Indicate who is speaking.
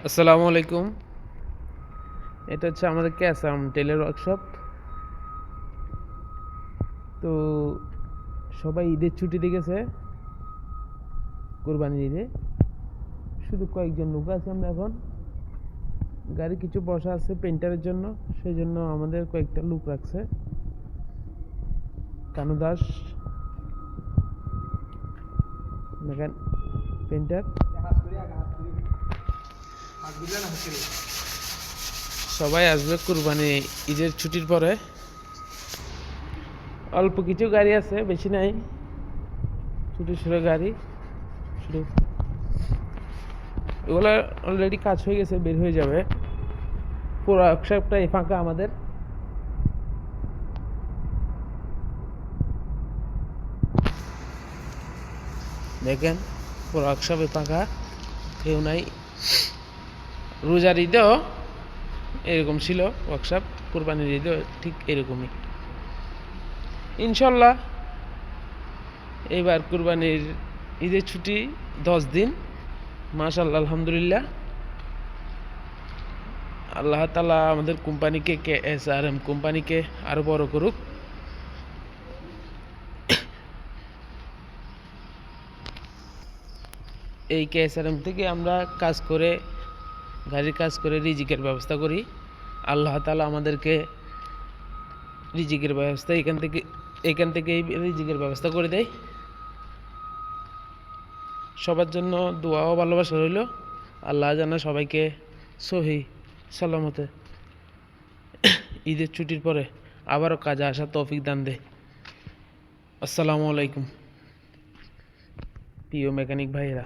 Speaker 1: আসসালামু আলাইকুম। এটা হচ্ছে আমাদের ক্যাসাম টেলের ওয়ার্কশপ। তো সবাই ঈদের ছুটিতে গেছে, কোরবানির ঈদে। শুধু কয়েকজন লোক আছে। আমরা এখন গাড়ি কিছু বসা আছে পেন্টারের জন্য, সেই জন্য আমাদের কয়েকটা লোক রাখছে। কানু দাস মেকান পেন্টার, সবাই আসবে কোরবানি ঈদের ছুটির পরে। অল্প কিছু গাড়ি আছে, বেশি নাই, ছোটো ছোটো গাড়ি। শুধু এগুলো অলরেডি কাজ হয়ে গেছে, বের হয়ে যাবে। পুরো ওয়ার্কশপটাই ফাঁকা আমাদের। দেখেন পুরো ওয়ার্কশপে ফাঁকা, কেউ নাই। রোজার ঈদেও এরকম ছিল ওয়ার্কশপ, কোরবানির ঈদেও ঠিক এরকমই ইনশাল্লাহ। এইবার কোরবানির ঈদের ছুটি 10 দিন, মাশাআল্লাহ, আলহামদুলিল্লাহ। আল্লাহ তাআলা আমাদের কোম্পানিকে, KSRM কোম্পানিকে আরো বড় করুক। এই KSRM থেকে আমরা কাজ করে, গাড়ির কাজ করে রিজিকের ব্যবস্থা করি। আল্লাহ তাআলা আমাদেরকে রিজিকের ব্যবস্থা এখান থেকে রিজিকের ব্যবস্থা করে দেয়। সবার জন্য দোয়া ও ভালোবাসা রইল। আল্লাহ যেন সবাইকে সহি সালামতে ঈদের ছুটির পরে আবারও কাজে আসার তৌফিক দান দেয়। আসসালামু আলাইকুম প্রিয় মেকানিক ভাইয়েরা।